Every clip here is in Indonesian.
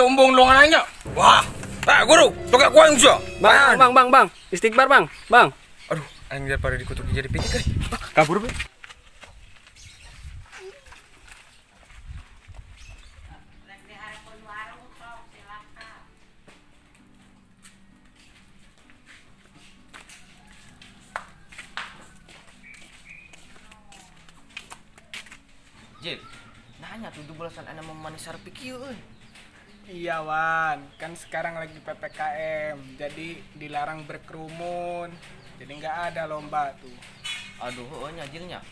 umbong lu nanya. Wah, Pak Guru, tukak kuang sih. Bang. Istighbar, Bang. Aduh, anjing daripada dikutuk jadi pitik kali. Kabur, Be. Jil, nanya 17-an anak memanis sarpi kieu euy. Iya Wan, kan sekarang lagi PPKM, jadi dilarang berkerumun, jadi nggak ada lomba tuh. Aduh, nya Jilnya.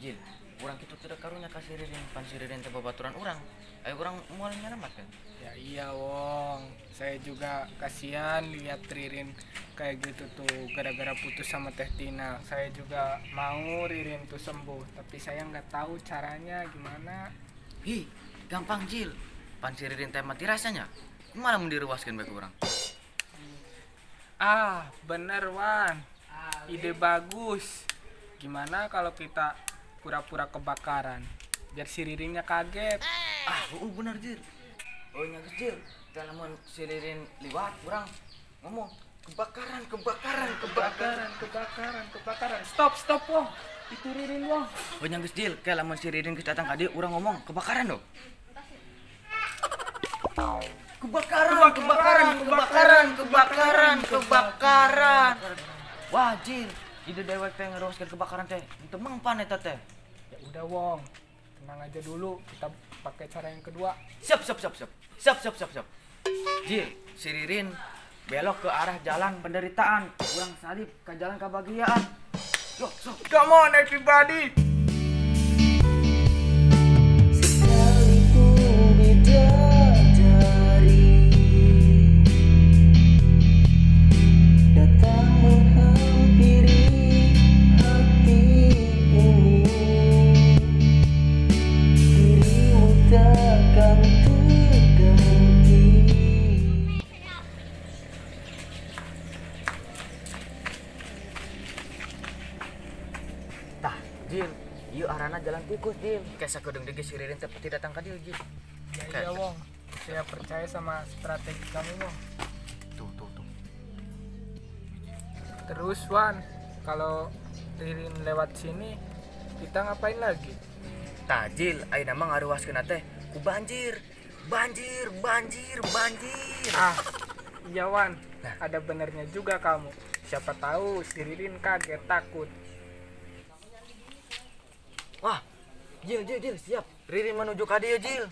Jil, urang kitu tidak karunya kasih ririn pan siririn teh babaturan urang. Ayo urang moal nyaramat kan. Ya iya Wong, saya juga kasihan lihat Ririn kayak gitu tuh gara-gara putus sama Teh Tina. Saya juga mau Ririn tuh sembuh, tapi saya nggak tahu caranya gimana. Hi, gampang Jil. Pan siririn teh mati rasanya. Kumaha mun diruaskeun bae urang? Ah, bener Wan, ide bagus. Gimana kalau kita pura-pura kebakaran, biar si Ririnnya kaget. Bener Jil. Nya Jil, teh lamun siririn liwat urang ngomong kebakaran. Stop Wong, itu Ririn Wong. Nya Jil, kayak lamun siririn geus datang ka dieu urang ngomong kebakaran dong. Kebakaran. Wah, Jil, ide dewek teh ngeruaskeun kebakaran teh. Henteu mangpan eta teh. Ya udah Wong, tenang aja dulu, kita pakai cara yang kedua. Siap. Jil, si Ririn belok ke arah jalan penderitaan, urang salib ke jalan kebahagiaan. Yo, sok. Come on everybody. Sekalipun bidadari datang menghampiri hati ini, dirimu takkan terganti. Tah, Jil, ieu arana jalan tikus, Jil. Kayak sakedeung deui si Ririn teh pati datang ka dieu, Jil. Ya iya Wong, saya percaya sama strategi kamu Wong. Tuh. Terus Wan, kalau Ririn lewat sini, kita ngapain lagi? Tah, Jil, ayeuna mah ngaruaskeun teh ku banjir. Ah, iya Wan, ada benernya juga kamu. Siapa tahu si Ririn kaget takut. Wah, Jil, siap. Ririn menuju ka dieu, Jil.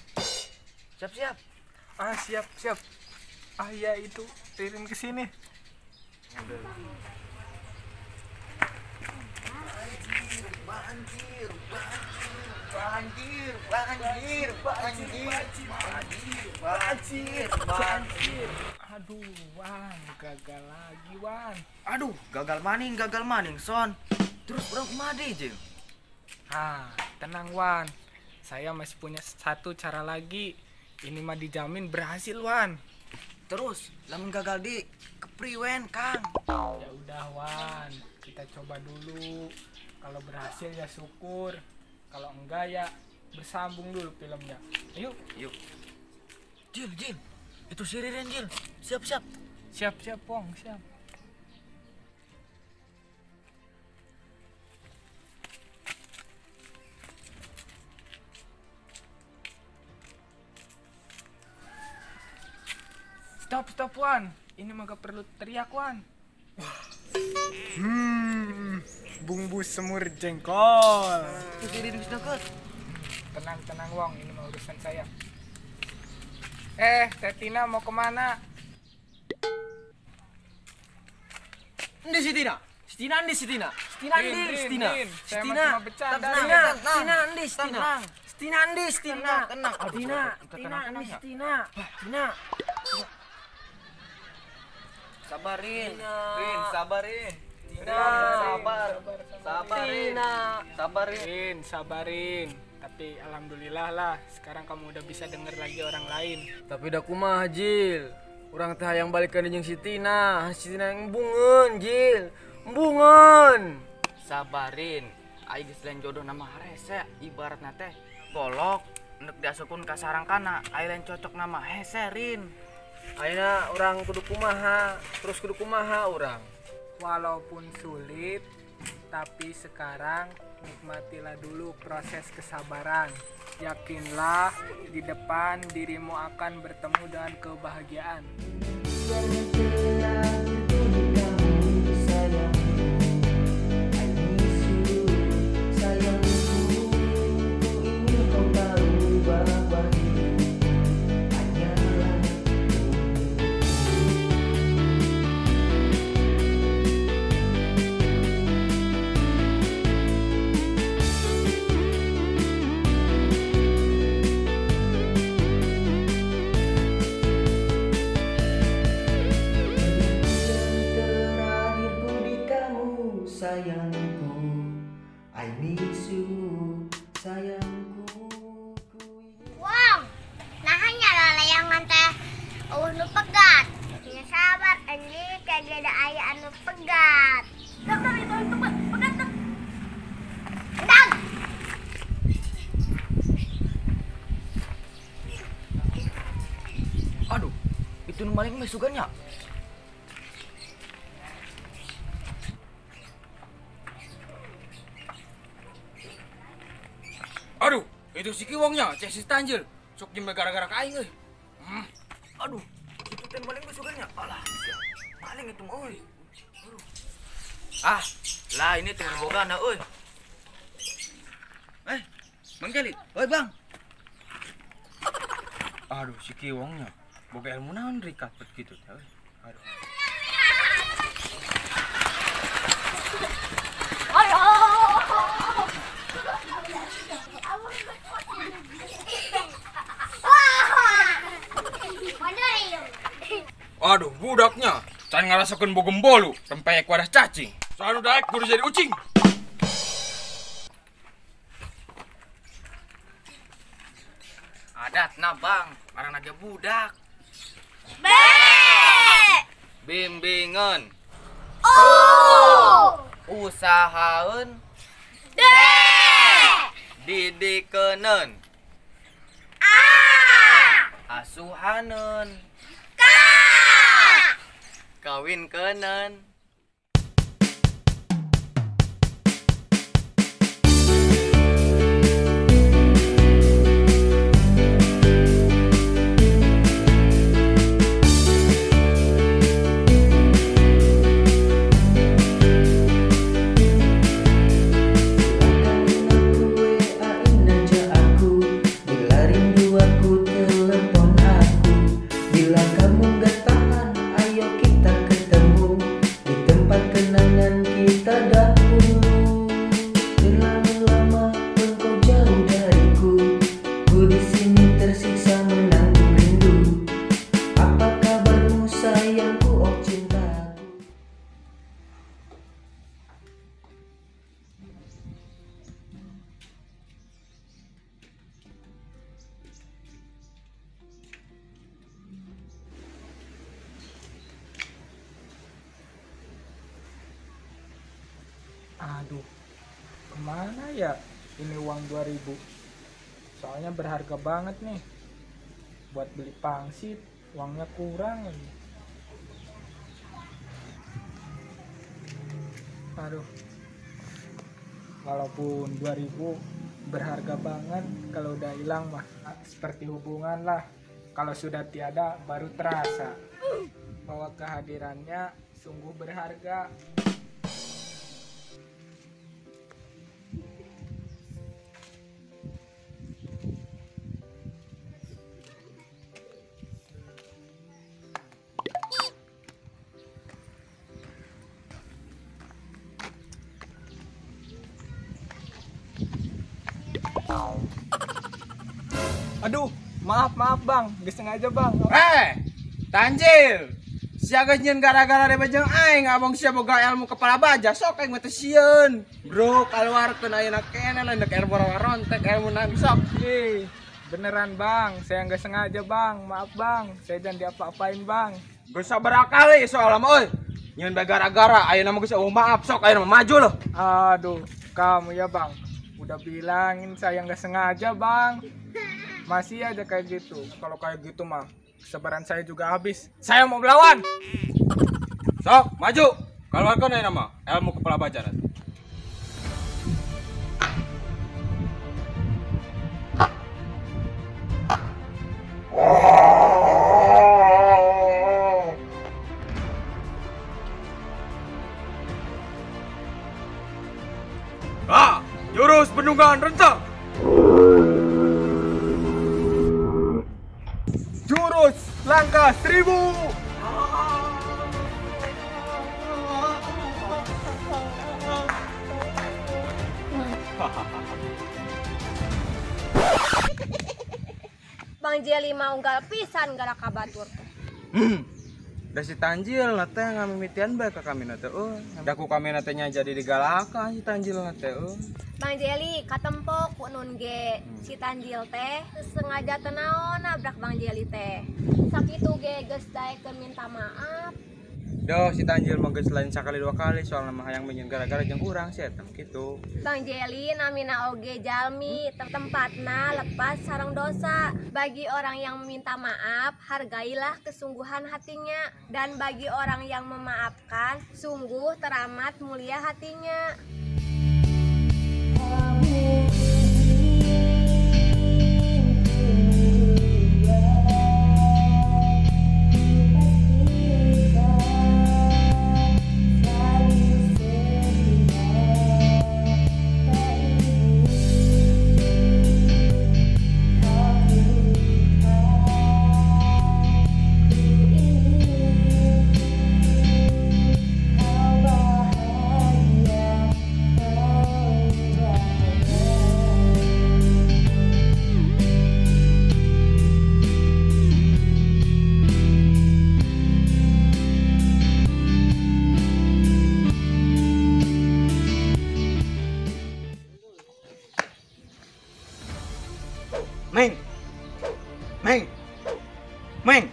Siap. Ah siap. Ah iya itu Ririn kesini. Banjir. Aduh Wan, gagal lagi Wan. Aduh, gagal maning, Son. Terus urang kumaha deui, Jil? Ah, tenang Wan. Saya masih punya satu cara lagi. Ini mah dijamin berhasil Wan. Terus, lamun gagal di kepriwen, Kang. Ya udah Wan, kita coba dulu. Kalau berhasil ya syukur. Kalau enggak ya bersambung dulu filmnya. Yuk. Jil. Itu si Ririn, Jil. Siap. Siap Wong, siap. Stop Wan. Ini mah gak perlu teriak Wan. Bumbu semur jengkol. Itu si Ririn geus deket. Tenang Wong, ini mah urusan saya. Teh Tina mau kemana? Ndi si Tina? Tina. Din, Saya mah Tina. cuma bercanda. Tina ndi Tina? Sabarin. Sabarin. Sabarin. Tapi alhamdulillah lah, sekarang kamu udah bisa denger lagi orang lain. Tapi dah kumaha Jil. Urang teh hayang balikeun jeung si Tina yang embungeun Jil. Embungeun. Sabarin. Aing geus lain jodoh nama harese, ibaratna teh golok nek diasupun ka sarang kana aya lain cocok nama heserin. Ayeuna orang kudu kumaha, terus kudu kumaha orang. Walaupun sulit, tapi sekarang nikmatilah dulu proses kesabaran. Yakinlah di depan dirimu akan bertemu dengan kebahagiaan. Sayangku, I miss you, sayangku. Wow, nah hanya lalayangan teh nu pegat. Ya sabar, ini kagak ada ayah anu pegat. Dokter itu pegat. Dang. Aduh, itu nu maling mah suganya. Aduh, itu si Kiwongnya, cek si Tanjil. Sok jembe gara-gara ka aing euy. Aduh, itu teh maling mah suganya. Alah, maling itu mah euy. Ah, lah ini teh bogana euy. Bang Jali, oi Bang. Aduh, si Kiwongnya. Boga ilmu naon rikat gitu teh euy. Aduh. Aduh, budaknya. Can ngarasakeun bogem bolu, rempeyek wadah cacing. Soalnya daek kudu jadi ucing. Adatna Bang, marana ge budak. Bimbingan. Usahaeun. Didikeun. Asuhaneun. Kawin kenen. Aduh, kemana ya ini uang 2000? Soalnya berharga banget nih. Buat beli pangsit, uangnya kurang lagi. Aduh, walaupun 2000 berharga banget, kalau udah hilang mah seperti hubungan lah. Kalau sudah tiada baru terasa bahwa kehadirannya sungguh berharga. Aduh, maaf bang, gak sengaja bang. Tanjil. Siaga nyeun gara-gara de bajeng aing abang sia boga ilmu kepala baja sok aing mah teh sieun. Bro, kaluarkeun ayeuna keneh lain dek ilmu rontek ilmu nang sok. Beneran bang, saya nggak sengaja bang, maaf bang, saya jangan diapa-apain bang. Geus sabaraha kali soal mah euy. Nyeun bae gara-gara ayeuna mah geus maaf sok ayeuna mah maju loh. Aduh, kamu ya bang, udah bilangin saya nggak sengaja bang. Masih aja kayak gitu. Kalau kayak gitu mah kesabaran saya juga habis. Saya mau melawan. Sok, maju. Keluarkan nama ilmu kepala baja. Jurus penunggangan rencang. Jurus langkah 1000. Bang Jeli mau unggal pisan gara kabatur. Da si Tanjil na teh ngamimitian bae ka kami na teh. Da ku kami na teh nya jadi digalaka si Tanjil na teh. Bang Jeli katempok ku nun ge si Tanjil teh sengaja teu naon nabrak Bang Jeli teh. Sakitu ge geus daekeun minta maaf. Doh si Tanjil mah geus lain sakali dua kali soalna mah hayang menyen gara-gara jeung urang si eta kitu. Bang Jeli namina oge jalmi tempatna lepas sareng dosa. Bagi orang yang meminta maaf, hargailah kesungguhan hatinya. Dan bagi orang yang memaafkan, sungguh teramat mulia hatinya. Meng. Meng. Meng.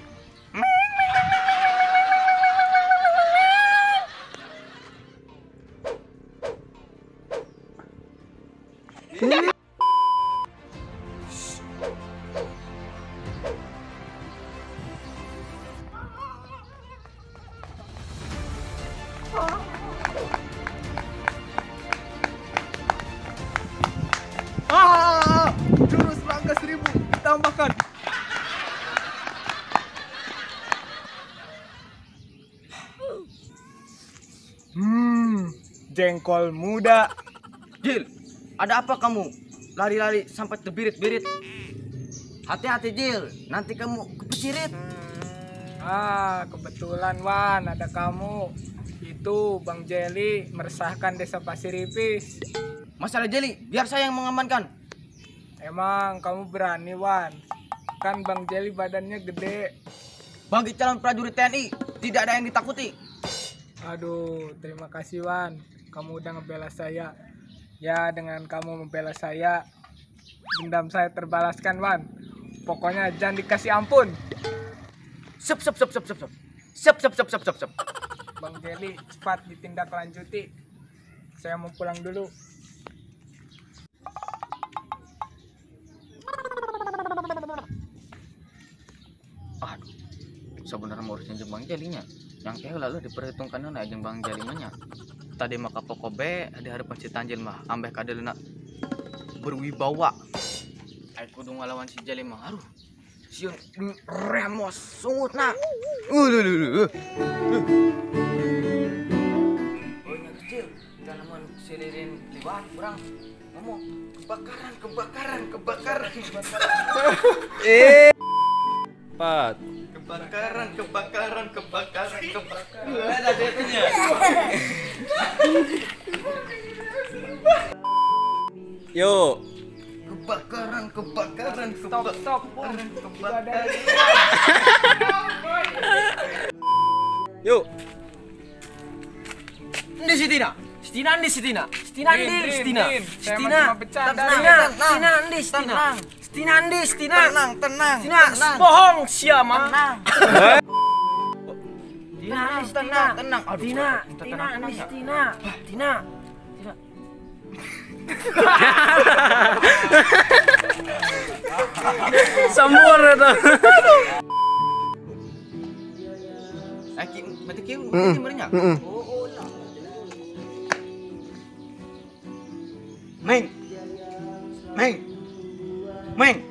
Jurus langkah 1000 ditambahkan. Jengkol muda. Jil, ada apa kamu? Lari-lari sampai terbirit-birit. Hati-hati Jil, nanti kamu kepecirit. Kebetulan Wan, ada kamu. Itu Bang Jeli meresahkan desa Pasir Ipis. Masalah Jeli, biar saya yang mengamankan. Emang kamu berani Wan? Kan Bang Jeli badannya gede. Bagi calon prajurit TNI, tidak ada yang ditakuti. Aduh, terima kasih Wan. Kamu udah ngebela saya. Ya, dengan kamu membela saya, dendam saya terbalaskan Wan. Pokoknya jangan dikasih ampun. Sep. Sep. Bang Jeli, cepat ditindaklanjuti. Saya mau pulang dulu. Aduh, sebenarnya mau urusin Bang Jelinya. Yang kayak lalu diperhitungkan na jeung Bang Jeli nya. Tadi maka pokok be di hadapan si Tanjil mah ambeh kadelena berwibawa. Ai kudu ngalawan si Jeli mah. Aduh. Sieun remos sungutna. Oh nya kecil, tanaman silirin liwat urang ngomong kebakaran. Pat. Kebakaran. Ada detanya. Yuk. Kebakaran. Stop. Yuk. Di Sitina. Saya cuma bercanda. Tenang. Bohong siapa? Tenang. Aduh, Tina. Sambur itu. Aki mati kieu merenya. Meng. Meng. Meng.